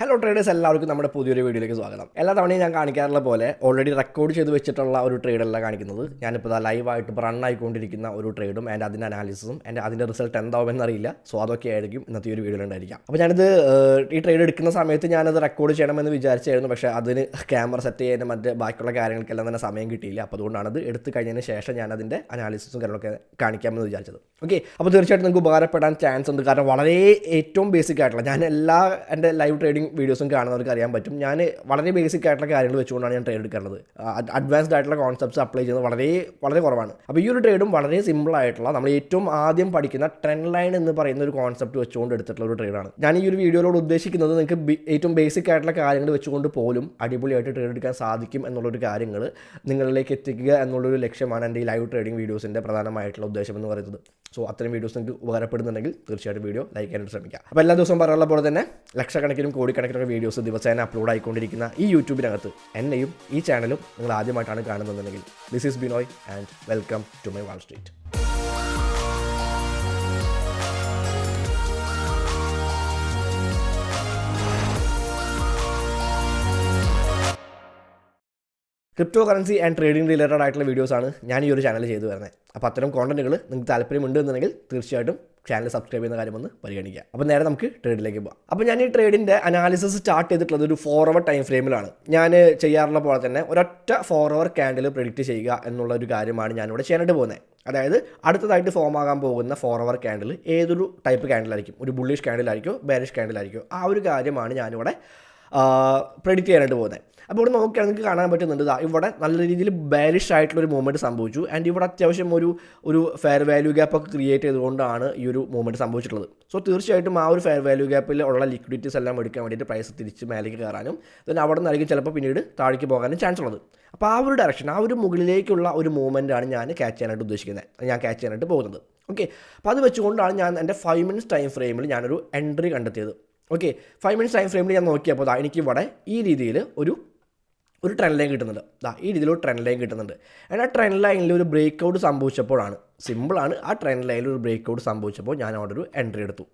Hello traders, എല്ലാവർക്കും നമ്മുടെ പുതിയൊരു വീഡിയോയിലേക്ക് സ്വാഗതം. എല്ലാ തവണയും ഞാൻ കാണിക്കാറുള്ള പോലെ ഓൾറെഡി റെക്കോർഡ് ചെയ്ത് വെച്ചിട്ടുള്ള ഒരു ട്രേഡല്ല കാണിക്കുന്നത്. ഞാനിപ്പോൾ ലൈവായിട്ട് ഇപ്പോൾ റൺ ആയിക്കൊണ്ടിരിക്കുന്ന ഒരു ട്രേഡും ആൻഡ് അതിൻ്റെ അനാലിസിസും അതിൻ്റെ റിസൾട്ട് എന്താവുമെന്ന് അറിയില്ല. സോ അതൊക്കെ ആയിരിക്കും ഇന്നത്തെ ഒരു വീഡിയോയിൽ ഉണ്ടായിരിക്കാം. അപ്പോൾ ഞാനിത് ഈ ട്രേഡ് എടുക്കുന്ന സമയത്ത് ഞാനത് റെക്കോർഡ് ചെയ്യണമെന്ന് വിചാരിച്ചായിരുന്നു. പക്ഷേ അതിന് ക്യാമറ സെറ്റ് ചെയ്യാനും മറ്റ് ബാക്കിയുള്ള കാര്യങ്ങൾക്കെല്ലാം തന്നെ സമയം കിട്ടിയില്ല. അപ്പോൾ അതുകൊണ്ടാണത് എടുത്ത് കഴിഞ്ഞതിന് ശേഷം ഞാൻ അതിൻ്റെ അനാലിസിസും കാര്യങ്ങളൊക്കെ കാണിക്കാമെന്ന് വിചാരിച്ചത്. ഓക്കെ, അപ്പോൾ തീർച്ചയായിട്ടും നിങ്ങൾക്ക് ഉപകാരപ്പെടാൻ ചാൻസ് ഉണ്ട്. കാരണം വളരെ ഏറ്റവും ബേസിക് ആയിട്ടുള്ള ഞാൻ എൻ്റെ ലൈവ് ട്രേഡിംഗ് വീഡിയോസും കാണുന്നവർക്ക് അറിയാൻ പറ്റും. ഞാൻ വളരെ ബേസിക് ആയിട്ടുള്ള കാര്യങ്ങൾ വെച്ചുകൊണ്ടാണ് ഞാൻ ട്രേഡ് എടുക്കുന്നത്. അഡ്വാൻസ്ഡ് ആയിട്ടുള്ള കോൺസെപ്റ്റ്സ് അപ്ലൈ ചെയ്യുന്നത് വളരെ വളരെ കുറവാണ്. അപ്പോൾ ഈ ഒരു ട്രേഡും വളരെ സിമ്പിൾ ആയിട്ടുള്ള നമ്മൾ ഏറ്റവും ആദ്യം പഠിക്കുന്ന ട്രെൻഡ് ലൈൻ എന്ന് പറയുന്ന ഒരു കോൺസെപ്റ്റ് വെച്ചുകൊണ്ട് എടുത്തിട്ടുള്ള ഒരു ട്രേഡാണ്. ഞാൻ ഈ ഒരു വീഡിയോയിലോട് ഉദ്ദേശിക്കുന്നത് നിങ്ങൾക്ക് ഏറ്റവും ബേസിക് ആയിട്ടുള്ള കാര്യങ്ങൾ വെച്ചുകൊണ്ട് പോലും അടിപൊളിയായിട്ട് ട്രേഡ് എടുക്കാൻ സാധിക്കും എന്നുള്ളൊരു കാര്യങ്ങൾ നിങ്ങളിലേക്ക് എത്തിക്കുക എന്നുള്ളൊരു ലക്ഷ്യമാണ് എൻ്റെ ഈ ലൈവ് ട്രേഡിംഗ് വീഡിയോസിൻ്റെ പ്രധാനമായിട്ടുള്ള ഉദ്ദേശം എന്ന് പറയുന്നത്. സോ അത്തരം വീഡിയോസ് നിങ്ങൾക്ക് ഉപകാരപ്പെടുന്നുണ്ടെങ്കിൽ തീർച്ചയായിട്ടും വീഡിയോ ലൈക്ക് ചെയ്യാനായിട്ട് ശ്രമിക്കുക. അപ്പോൾ എല്ലാ ദിവസവും പറയാനുള്ള പോലെ തന്നെ ലക്ഷക്കണക്കിനും കോടിക്കണക്കിനും വീഡിയോസ് ദിവസേന അപ്ലോഡ് ആയിക്കൊണ്ടിരിക്കുന്ന ഈ യൂട്യൂബിനകത്ത് എന്നെയും ഈ ചാനലും നിങ്ങൾ ആദ്യമായിട്ടാണ് കാണുന്നതെങ്കിൽ this is Binoy and welcome to my wall street. Crypto currency and trading related ആയിട്ടുള്ള വീഡിയോസാണ് ഞാൻ ഈ ഒരു ചാനൽ ചെയ്തു വരുന്നത്. അപ്പോൾ അത്തരം കോണ്ടന്റുകൾ നിങ്ങൾക്ക് താല്പര്യമുണ്ട് എന്നുണ്ടെങ്കിൽ തീർച്ചയായിട്ടും ചാനൽ സബ്സ്ക്രൈബ് ചെയ്യുന്ന കാര്യമൊന്ന് പരിഗണിക്കുക. അപ്പോൾ നേരെ നമുക്ക് ട്രേഡിലേക്ക് പോകാം. അപ്പോൾ ഞാൻ ഈ ട്രേഡിൻ്റെ അനാലിസിസ് സ്റ്റാർട്ട് ചെയ്തിട്ടുള്ളത് ഒരു 4 hour ടൈം ഫ്രെയിമിലാണ്. ഞാൻ ചെയ്യാറുള്ള പോലെ തന്നെ ഒരൊറ്റ 4 hour ക്യാൻഡിൽ പ്രെഡിക്റ്റ് ചെയ്യുക എന്നുള്ള ഒരു കാര്യമാണ് ഞാനിവിടെ ചെയ്യാനായിട്ട് പോകുന്നത്. അതായത് അടുത്തതായിട്ട് ഫോം ആകാൻ പോകുന്ന 4 hour ക്യാൻഡിൽ ഏതൊരു ടൈപ്പ് ക്യാൻഡിലായിരിക്കും, ഒരു ബുള്ളിഷ് ക്യാൻഡിലായിരിക്കോ ബെയറിഷ് ക്യാൻഡിലായിരിക്കോ, ആ ഒരു കാര്യമാണ് ഞാനിവിടെ പ്രെഡിക്റ്റ് ചെയ്യാനായിട്ട് പോകുന്നത്. അപ്പോൾ ഇവിടെ നോക്കിയാൽ നിങ്ങൾക്ക് കാണാൻ പറ്റുന്നുണ്ട്, ഇവിടെ നല്ല രീതിയിൽ ബെയറിഷ് ആയിട്ടുള്ളൊരു മൂവ്മെൻറ്റ് സംഭവിച്ചു. ആൻഡ് ഇവിടെ അത്യാവശ്യം ഒരു ഫെയർ വാല്യൂ ഗ്യാപ്പ് ഒക്കെ ക്രിയേറ്റ് ചെയ്തുകൊണ്ടാണ് ഈ ഒരു മൂവ്മെൻറ്റ് സംഭവിച്ചിട്ടുള്ളത്. സോ തീർച്ചയായിട്ടും ആ ഒരു ഫെയർ വാല്യൂ ഗ്യാപ്പിൽ ഉള്ള ലിക്വിഡിറ്റീസ് എല്ലാം എടുക്കാൻ വേണ്ടിയിട്ട് പ്രൈസ് തിരിച്ച് മേലേക്ക് കയറാനും then അവിടെ നിന്നായിരിക്കും ചിലപ്പോൾ പിന്നീട് താഴേക്ക് പോകാനും ചാൻസ് ഉള്ളത്. അപ്പോൾ ആ ഒരു ഡയറക്ഷൻ, ആ ഒരു മുകളിലേക്കുള്ള ഒരു മൂവ്മെൻറ്റാണ് ഞാൻ ക്യാച്ച് ചെയ്യാനായിട്ട് ഉദ്ദേശിക്കുന്നത്, ഞാൻ ക്യാച്ച് ചെയ്യാനായിട്ട് പോകുന്നത്. ഓക്കെ, അപ്പോൾ അത് വെച്ചുകൊണ്ടാണ് ഞാൻ എൻ്റെ 5 minutes ടൈം ഫ്രെയിമിൽ ഞാനൊരു എൻട്രി കണ്ടെത്തിയത്. ഓക്കെ, 5 minutes ടൈം ഫ്രെയിമിൽ ഞാൻ നോക്കിയപ്പോൾ എനിക്ക് ഇവിടെ ഈ രീതിയിൽ ഒരു ട്രെൻഡ് ലൈൻ കിട്ടുന്നുണ്ട്. ഈ രീതിയിലൊരു ട്രെൻഡ് ലൈൻ കിട്ടുന്നുണ്ട്. ആൻഡ് ആ ട്രെൻഡ് ലൈനിൽ ഒരു ബ്രേക്ക് ഔട്ട് സംഭവിച്ചപ്പോഴാണ്, സിമ്പിളാണ്, ആ ട്രെൻഡ് ലൈനിൽ ഒരു ബ്രേക്ക് ഔട്ട് സംഭവിച്ചപ്പോൾ ഞാൻ അവിടെ ഒരു എൻട്രി എടുത്തു.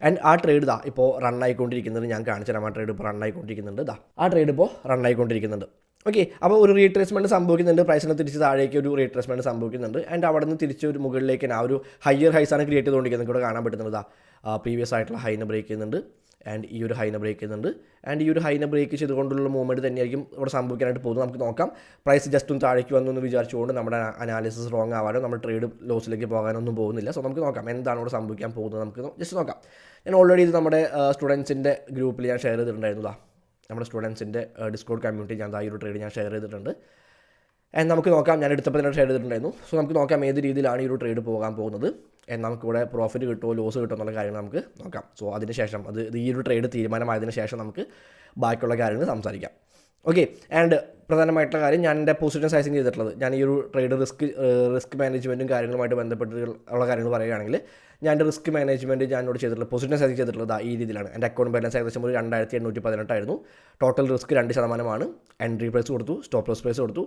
ആൻഡ് ആ ട്രേഡ് ഇപ്പോൾ റൺ ആയിക്കൊണ്ടിരിക്കുന്നത് ഞാൻ കാണിച്ചു തരാം. ആ ട്രേഡ് ഇപ്പോൾ റൺ ആയിക്കൊണ്ടിരിക്കുന്നുണ്ട്. ആ ട്രേഡ് ഇപ്പോൾ റൺ ആയിക്കൊണ്ടിരിക്കുന്നുണ്ട്. ഓക്കെ, അപ്പോൾ ഒരു റീട്രേസ്മെൻറ്റ് സംഭവിക്കുന്നുണ്ട്, പ്രൈസിന് തിരിച്ച് താഴേക്ക് ഒരു റീട്രേസ്മെൻറ്റ് സംഭവിക്കുന്നുണ്ട്. ആൻഡ് അവിടെ നിന്ന് തിരിച്ച് ഒരു മുകളിലേക്ക് ആ ഒരു ഹയർ ഹൈസാണ് ക്രിയേറ്റ് ചെയ്തുകൊണ്ടിരിക്കുന്നത്. ഇവിടെ കാണാൻ പറ്റുന്നത് പ്രീവിയസ് ആയിട്ടുള്ള ഹൈനെ ബ്രേക്ക് ചെയ്യുന്നുണ്ട് ആൻഡ് ഈ ഒരു ഹൈനെ ബ്രേക്ക് ചെയ്യുന്നുണ്ട്. ആൻഡ് ഈ ഒരു ഹൈനെ ബ്രേക്ക് ചെയ്തുകൊണ്ടുള്ള മൂവ്മെൻറ്റ് തന്നെയായിരിക്കും ഇവിടെ സംഭവിക്കാനായിട്ട് പോകുന്നത്. നമുക്ക് നോക്കാം. പ്രൈസ് ജസ്റ്റ് ഒന്ന് താഴേക്ക് വന്നു എന്ന് വിചാരിച്ചുകൊണ്ട് നമ്മുടെ അനാലിസിസ് റോങ് ആവാനോ നമ്മൾ ട്രേഡ് ലോസിലേക്ക് പോകാനൊന്നും പോകുന്നില്ല. സോ നമുക്ക് നോക്കാം എന്താണ് ഇവിടെ സംഭവിക്കാൻ പോകുന്നത്. നമുക്ക് ജസ്റ്റ് നോക്കാം. ഞാൻ ഓൾറെഡി ഇത് നമ്മുടെ സ്റ്റുഡൻസിൻ്റെ ഗ്രൂപ്പിൽ ഞാൻ ഷെയർ ചെയ്തിട്ടുണ്ടായിരുന്നു. നമ്മുടെ സ്റ്റുഡൻസിൻ്റെ ഡിസ്കോഡ് കമ്മ്യൂണിറ്റി ഞാൻ ഈ ഒരു ട്രേഡ് ഞാൻ ഷെയർ ചെയ്തിട്ടുണ്ട്. ആൻഡ് നമുക്ക് നോക്കാം. ഞാൻ എടുത്തപ്പോൾ തന്നെ ഷെയർ ചെയ്തിട്ടുണ്ടായിരുന്നു. സോ നമുക്ക് നോക്കാം ഏത് രീതിയിലാണ് ഈ ഒരു ട്രേഡ് പോകാൻ പോകുന്നത്. നമുക്കിവിടെ പ്രോഫിറ്റ് കിട്ടുമോ ലോസ് കിട്ടുമോ എന്നുള്ള കാര്യങ്ങൾ നമുക്ക് നോക്കാം. സോ അതിന് ശേഷം ഈ ഒരു ട്രേഡ് തീരുമാനമായതിനു ശേഷം നമുക്ക് ബാക്കിയുള്ള കാര്യങ്ങൾ സംസാരിക്കാം. ഓക്കെ, ആൻഡ് പ്രധാനമായിട്ടുള്ള കാര്യം, ഞാൻ എൻ്റെ പൊസിഷൻ സൈസിങ് ചെയ്തിട്ടുള്ളത്, ഞാൻ ഈ ഒരു ട്രേഡ് റിസ്ക് മാനേജ്മെൻറ്റും കാര്യങ്ങളുമായിട്ട് ബന്ധപ്പെട്ടുള്ള കാര്യങ്ങൾ പറയുകയാണെങ്കിൽ ഞാൻ എൻ്റെ റിസ്ക് മാനേജ്മെൻറ്റ് ഞാനോട് ചെയ്തിട്ടുള്ളത്, പൊസിഷൻ സൈസിങ് ചെയ്തിട്ടുള്ളത് ഈ രീതിയിലാണ്. എൻ്റെ അക്കൗണ്ട് ബാലൻസ് ഏകദേശം ഒരു 2818 ആയിരുന്നു. Total risk 2%. എൻട്രി പ്രൈസ് കൊടുത്തു, സ്റ്റോപ്പ് ലോസ് പ്രൈസ് കൊടുത്തു.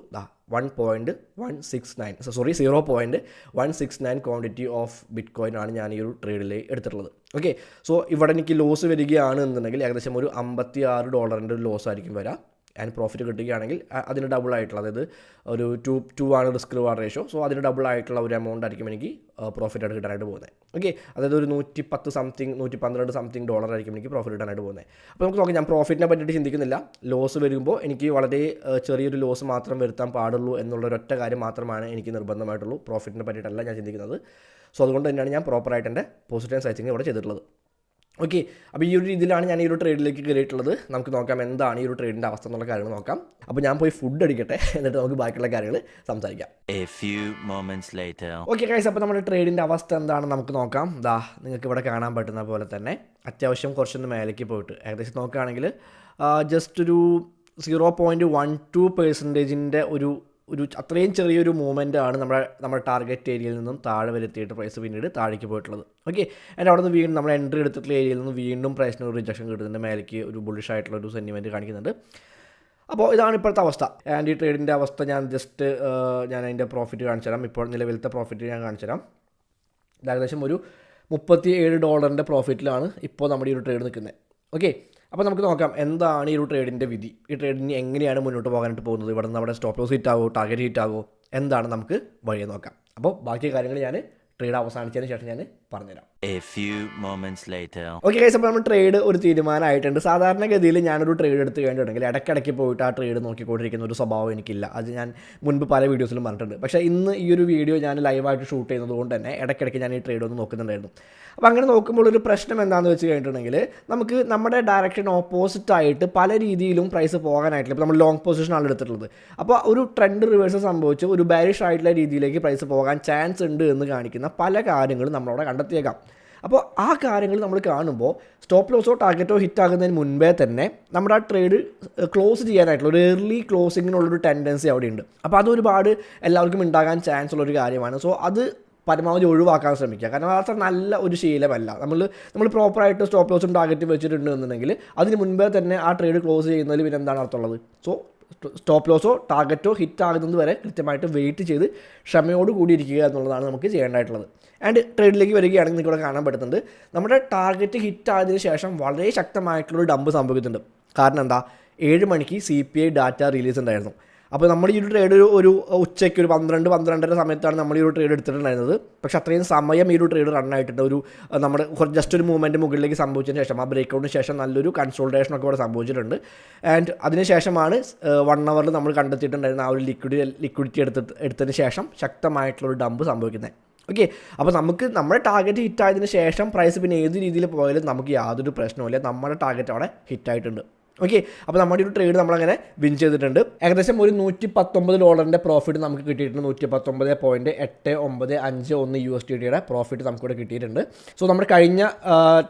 0.169 ക്വാണ്ടിറ്റി ഓഫ് ബിറ്റ് കോയിൻ ആണ് ഞാൻ ഈ ഒരു ട്രേഡിൽ എടുത്തിട്ടുള്ളത്. ഓക്കെ, സോ ഇവിടെ എനിക്ക് ലോസ് വരികയാണ് എന്നുണ്ടെങ്കിൽ ഏകദേശം ഒരു $56 ഒരു ലോസ് ആയിരിക്കും വരിക. ആൻഡ് പ്രോഫിറ്റ് കിട്ടുകയാണെങ്കിൽ അതിന് ഡബിൾ ആയിട്ടുള്ള, അതായത് ഒരു 2 ആണ് റിസ്ക് റിവാർഡ് റേഷ്യോ. സോ അതിന് ഡബിൾ ആയിട്ടുള്ള ഒരു എമൗണ്ട് ആയിരിക്കും എനിക്ക് പ്രോഫിറ്റ് ആയിട്ട് കിട്ടാനായിട്ട് പോകുന്നത്. ഓക്കെ, അതായത് ഒരു $112 ആയിരിക്കും എനിക്ക് പ്രോഫിറ്റ് കിട്ടാനായിട്ട് പോകുന്നത്. അപ്പോൾ നമുക്ക് നോക്കാം. ഞാൻ പ്രോഫിറ്റിനെ പറ്റിയിട്ട് ചിന്തിക്കുന്നില്ല. ലോസ് വരുമ്പോൾ എനിക്ക് വളരെ ചെറിയൊരു ലോസ് മാത്രം വരുത്താൻ പാടുള്ളൂ എന്നുള്ളൊരൊറ്റ കാര്യം മാത്രമാണ് എനിക്ക് നിർബന്ധമായിട്ടുള്ളൂ. പ്രോഫിറ്റിനെ പറ്റിയിട്ടല്ല ഞാൻ ചിന്തിക്കുന്നത്. സോ അതുകൊണ്ട് തന്നെയാണ് ഞാൻ പ്രോപ്പറായിട്ട് എൻ്റെ പൊസിഷൻ സൈസിങ് ഇവിടെ ചെയ്തിട്ടുള്ളത്. ഓക്കെ, അപ്പോൾ ഈ ഒരു രീതിയിലാണ് ഞാൻ ഈ ഒരു ട്രേഡിലേക്ക് കയറിയിട്ടുള്ളത്. നമുക്ക് നോക്കാം എന്താണ് ഈ ഒരു ട്രേഡിൻ്റെ അവസ്ഥ എന്നുള്ള കാര്യങ്ങൾ നോക്കാം. അപ്പോൾ ഞാൻ പോയി ഫുഡ് അടിക്കട്ടെ, എന്നിട്ട് നമുക്ക് ബാക്കിയുള്ള കാര്യങ്ങൾ സംസാരിക്കാം. ഓക്കെ ഗൈസ്, അപ്പോൾ നമ്മുടെ ട്രേഡിൻ്റെ അവസ്ഥ എന്താണെന്ന് നമുക്ക് നോക്കാം. നിങ്ങൾക്ക് ഇവിടെ കാണാൻ പറ്റുന്ന പോലെ തന്നെ അത്യാവശ്യം കുറച്ചൊന്ന് മേലേക്ക് പോയിട്ട് ഏകദേശം നോക്കുകയാണെങ്കിൽ ജസ്റ്റ് ഒരു 0.12% ഒരു അത്രയും ചെറിയൊരു മൂവ്മെൻ്റ് ആണ് നമ്മുടെ ടാർഗറ്റ് ഏരിയയിൽ നിന്നും താഴെ വരുത്തിയിട്ട് പ്രൈസ് പിന്നീട് താഴേക്ക് പോയിട്ടുള്ളത്. ഓക്കെ, ആൻഡ് അവിടെ നിന്ന് വീണ്ടും നമ്മൾ എൻട്രി എടുത്തിട്ടുള്ള ഏരിയയിൽ നിന്ന് വീണ്ടും പ്രൈസിന് ഒരു റിജക്ഷൻ കിട്ടുന്നുണ്ട്. മേലേക്ക് ഒരു ബുള്ളിഷ് ആയിട്ടുള്ള ഒരു സെൻറ്റിമെൻറ്റ് കാണിക്കുന്നുണ്ട്. അപ്പോൾ ഇതാണ് ഇപ്പോഴത്തെ അവസ്ഥ. ആൻഡ് ഈ ട്രേഡിൻ്റെ അവസ്ഥ ഞാൻ അതിൻ്റെ പ്രോഫിറ്റ് കാണിച്ചു തരാം. ഇപ്പോൾ നിലവിലത്തെ പ്രോഫിറ്റ് ഞാൻ കാണിച്ചു തരാം. ഏകദേശം ഒരു $37 പ്രോഫിറ്റിലാണ് ഇപ്പോൾ നമ്മുടെ ഈ ഒരു ട്രേഡ് നിൽക്കുന്നത്. ഓക്കെ, അപ്പോൾ നമുക്ക് നോക്കാം എന്താണ് ഈ ഒരു ട്രേഡിൻ്റെ വിധി, ഈ ട്രേഡിന് എങ്ങനെയാണ് മുന്നോട്ട് പോകാനായിട്ട് പോകുന്നത്, ഇവിടെ നിന്ന് നമ്മുടെ സ്റ്റോപ്പ് ലോസ് ഹിറ്റ് ആകുമോ, ടാർഗറ്റ് ഹിറ്റ് ആകുമോ, എന്താണ് നമുക്ക് വഴിയെ നോക്കാം. അപ്പോൾ ബാക്കി കാര്യങ്ങൾ ഞാൻ ട്രേഡ് അവസാനിച്ചതിന് ശേഷം ഞാൻ പറഞ്ഞുതരാം. ഓക്കെ ഗൈസ്, അപ്പോൾ നമ്മൾ ട്രേഡ് ഒരു തീരുമാനമായിട്ടുണ്ട്. സാധാരണഗതിയിൽ ഞാനൊരു ട്രേഡ് എടുത്ത് കഴിഞ്ഞിട്ടുണ്ടെങ്കിൽ ഇടയ്ക്കിടയ്ക്ക് പോയിട്ട് ആ ട്രേഡ് നോക്കിക്കൊണ്ടിരിക്കുന്ന ഒരു സ്വഭാവം എനിക്കില്ല. അത് ഞാൻ മുൻപ് പല വീഡിയോസിലും പറഞ്ഞിട്ടുണ്ട്. പക്ഷേ ഇന്ന് ഈ ഒരു വീഡിയോ ഞാൻ ലൈവായിട്ട് ഷൂട്ട് ചെയ്യുന്നത് കൊണ്ട് തന്നെ ഇടയ്ക്കിടയ്ക്ക് ഞാൻ ഈ ട്രേഡ് ഒന്ന് നോക്കുന്നുണ്ടായിരുന്നു. അപ്പോൾ അങ്ങനെ നോക്കുമ്പോൾ ഒരു പ്രശ്നം എന്താണെന്ന് വെച്ച് കഴിഞ്ഞിട്ടുണ്ടെങ്കിൽ നമുക്ക് നമ്മുടെ ഡയറക്ഷൻ ഓപ്പോസിറ്റ് ആയിട്ട് പല രീതിയിലും പ്രൈസ് പോകാനായിട്ടില്ല. ഇപ്പോൾ നമ്മൾ ലോങ് പൊസിഷനാണ് എടുത്തിട്ടുള്ളത്. അപ്പോൾ ഒരു ട്രെൻഡ് റിവേഴ്സ് സംഭവിച്ച് ഒരു ബാരിഷ് ആയിട്ടുള്ള രീതിയിലേക്ക് പ്രൈസ് പോകാൻ ചാൻസ് ഉണ്ട് എന്ന് കാണിക്കുന്ന പല കാര്യങ്ങളും നമ്മളവിടെ കണ്ടെത്തിയേക്കാം. അപ്പോൾ ആ കാര്യങ്ങൾ നമ്മൾ കാണുമ്പോൾ സ്റ്റോപ്പ് ലോസോ ടാർഗറ്റോ ഹിറ്റ് ആകുന്നതിന് മുൻപേ തന്നെ നമ്മുടെ ആ ട്രേഡ് ക്ലോസ് ചെയ്യാനായിട്ടുള്ള ഒരു ഏർലി ക്ലോസിങ്ങിനുള്ളൊരു ടെൻഡൻസി അവിടെയുണ്ട്. അപ്പോൾ അതൊരുപാട് എല്ലാവർക്കും ഉണ്ടാകാൻ ചാൻസ് ഉള്ളൊരു കാര്യമാണ്. സോ അത് പരമാവധി ഒഴിവാക്കാൻ ശ്രമിക്കുക. കാരണം അത്ര നല്ല ഒരു ശീലമല്ല. നമ്മൾ പ്രോപ്പറായിട്ട് സ്റ്റോപ്പ് ലോസും ടാർഗറ്റും വെച്ചിട്ടുണ്ട് എന്നുണ്ടെങ്കിൽ അതിന് മുൻപേ തന്നെ ആ ട്രേഡ് ക്ലോസ് ചെയ്യുന്നതിൽ പിന്നെ എന്താണ് അർത്ഥമുള്ളത്? സോ സ്റ്റോപ്പ് ലോസോ ടാർഗറ്റോ ഹിറ്റ് ആകുന്നത് വരെ കൃത്യമായിട്ട് വെയിറ്റ് ചെയ്ത് ക്ഷമയോട് കൂടി ഇരിക്കുക എന്നുള്ളതാണ് നമുക്ക് ചെയ്യേണ്ടതായിട്ടുള്ളത്. ആൻഡ് ട്രേഡിലേക്ക് വരികയാണെങ്കിൽ നിങ്ങൾക്ക് ഇവിടെ കാണാൻ പറ്റുന്നുണ്ട്, നമ്മുടെ ടാർഗറ്റ് ഹിറ്റ് ആയതിനു ശേഷം വളരെ ശക്തമായിട്ടുള്ളൊരു ഡംപ് സംഭവിക്കുന്നുണ്ട്. കാരണം എന്താ, 7 മണിക്ക് CPI ഡാറ്റ റിലീസ് ഉണ്ടായിരുന്നു. അപ്പോൾ നമ്മൾ ഈ ഒരു ട്രേഡ് ഒരു ഉച്ചയ്ക്ക് ഒരു 12-12:30 സമയത്താണ് നമ്മൾ ഈ ഒരു ട്രേഡ് എടുത്തിട്ടുണ്ടായിരുന്നത്. പക്ഷേ അത്രയും സമയം ഈ ഒരു ട്രേഡ് റൺ ആയിട്ടുണ്ട്. നമ്മുടെ ജസ്റ്റ് ഒരു മൂവ്മെൻറ്റ് മുകളിലേക്ക് സംഭവിച്ചതിന് ശേഷം ആ ബ്രേക്ക് ഔട്ടിന് ശേഷം നല്ലൊരു കൺസോൾട്ടേഷനൊക്കെ ഇവിടെ സംഭവിച്ചിട്ടുണ്ട്. ആൻഡ് അതിനുശേഷമാണ് 1 അവറിൽ നമ്മൾ കണ്ടെത്തിയിട്ടുണ്ടായിരുന്ന ആ ഒരു ലിക്വിഡിറ്റി എടുത്തതിന് ശേഷം ശക്തമായിട്ടുള്ളൊരു ഡംപ് സംഭവിക്കുന്നത്. ഓക്കെ, അപ്പോൾ നമുക്ക് നമ്മുടെ ടാർഗറ്റ് ഹിറ്റായതിനു ശേഷം പ്രൈസ് പിന്നെ ഏത് രീതിയിൽ പോയാലും നമുക്ക് യാതൊരു പ്രശ്നവുമില്ല. നമ്മുടെ ടാർഗറ്റ് അവിടെ ഹിറ്റായിട്ടുണ്ട്. ഓക്കെ, അപ്പോൾ നമ്മുടെ ഒരു ട്രേഡ് നമ്മളങ്ങനെ വിൻ ചെയ്തിട്ടുണ്ട്. ഏകദേശം ഒരു $119 പ്രോഫിറ്റ് നമുക്ക് കിട്ടിയിട്ടുണ്ട്. 119.8951 USDTയുടെ പ്രോഫിറ്റ് നമുക്കിവിടെ കിട്ടിയിട്ടുണ്ട്. സോ നമ്മുടെ കഴിഞ്ഞ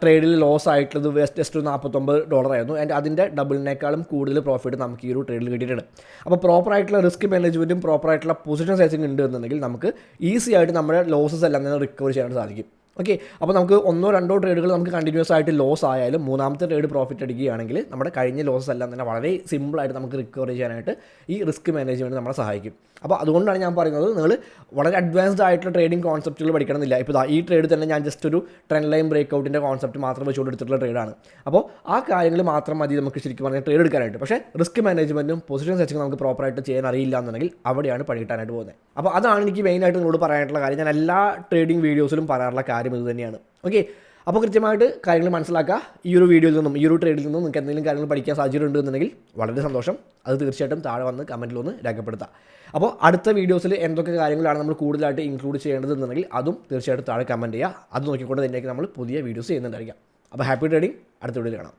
ട്രേഡിൽ ലോസ് ആയിട്ടുള്ളത് ജസ്റ്റ് $49 ആയിരുന്നു. ആൻഡ് അതിൻ്റെ ഡബിളിനേക്കാളും കൂടുതൽ പ്രോഫിറ്റ് നമുക്ക് ഈ ഒരു ട്രേഡിൽ കിട്ടിയിട്ടുണ്ട്. അപ്പോൾ പ്രോപ്പറായിട്ടുള്ള റിസ്ക് മാനേജ്മെൻറ്റും പ്രോപ്പറായിട്ടുള്ള പൊസിഷൻ സൈസിങ് ഉണ്ട് എന്നുണ്ടെങ്കിൽ നമുക്ക് ഈസി ആയിട്ട് നമ്മുടെ ലോസസ് എല്ലാം തന്നെ റിക്കവർ ചെയ്യാൻ സാധിക്കും. ഓക്കെ, അപ്പോൾ നമുക്ക് 1-2 ട്രേഡുകൾ നമുക്ക് കണ്ടിന്യൂസ് ആയിട്ട് ലോസ് ആയാലും മൂന്നാമത്തെ ട്രേഡ് പ്രോഫിറ്റ് അടിക്കുകയാണെങ്കിൽ നമ്മുടെ കഴിഞ്ഞ ലോസസ് എല്ലാം തന്നെ വളരെ സിമ്പിളായിട്ട് നമുക്ക് റിക്കവർ ചെയ്യാനായിട്ട് ഈ റിസ്ക് മാനേജ്മെൻറ്റ് നമ്മളെ സഹായിക്കും. അപ്പോൾ അതുകൊണ്ടാണ് ഞാൻ പറയുന്നത്, നിങ്ങൾ വളരെ അഡ്വാൻസ്ഡ് ആയിട്ടുള്ള ട്രേഡിംഗ് കോൺസെപ്റ്റുകൾ പഠിക്കണമെന്നില്ല. ഇപ്പോൾ ഈ ട്രേഡ് തന്നെ ഞാൻ ജസ്റ്റ് ഒരു ട്രെൻഡ് ലൈൻ ബ്രേക്ക് ഔട്ടിൻ്റെ കോൺസെപ്റ്റ് മാത്രം വെച്ചുകൊണ്ട് എടുത്തിട്ടുള്ള ട്രേഡാണ്. അപ്പോൾ ആ കാര്യങ്ങൾ മാത്രം മതി നമുക്ക് ശരിക്കും പറഞ്ഞാൽ ട്രേഡ് എടുക്കാനായിട്ട്. പക്ഷേ റിസ്ക് മാനേജ്മെൻറ്റും പൊസിഷൻ സെറ്റിംഗ് നമുക്ക് പ്രോപ്പറായിട്ട് ചെയ്യാൻ അറിയില്ല എന്നുണ്ടെങ്കിൽ അവിടെയാണ് പണി കിട്ടാനായിട്ട് പോകുന്നത്. അപ്പോൾ അതാണ് എനിക്ക് മെയിനായിട്ട് നിങ്ങളോട് പറയാനായിട്ടുള്ള കാര്യം. ഞാൻ എല്ലാ ട്രേഡിംഗ് വീഡിയോസിലും പറയാറുള്ള കാര്യം ഇത് തന്നെയാണ്. ഓക്കെ, അപ്പോൾ കൃത്യമായിട്ട് കാര്യങ്ങൾ മനസ്സിലാക്കുക. ഈ ഒരു വീഡിയോയിൽ നിന്നും ഈ ഒരു ട്രേഡിൽ നിന്നും നിങ്ങൾക്ക് എന്തെങ്കിലും കാര്യങ്ങൾ പഠിക്കാൻ സാധ്യതയുണ്ട് എന്നുണ്ടെങ്കിൽ വളരെ സന്തോഷം. അത് തീർച്ചയായിട്ടും താഴെ വന്ന് കമൻറ്റിലൊന്ന് രേഖപ്പെടുത്തുക. അപ്പോൾ അടുത്ത വീഡിയോസിൽ എന്തൊക്കെ കാര്യങ്ങളാണ് നമ്മൾ കൂടുതലായിട്ട് ഇൻക്ലൂഡ് ചെയ്യേണ്ടതെന്നുണ്ടെങ്കിൽ അതും തീർച്ചയായിട്ടും താഴെ കമൻറ്റ് ചെയ്യുക. അത് നോക്കിക്കൊണ്ട് തന്നെയായിരിക്കും നമ്മൾ പുതിയ വീഡിയോസ് ചെയ്യുന്നുണ്ടായിരിക്കാം. അപ്പോൾ ഹാപ്പി ട്രേഡിംഗ്, അടുത്ത വീഡിയോയിൽ കാണാം.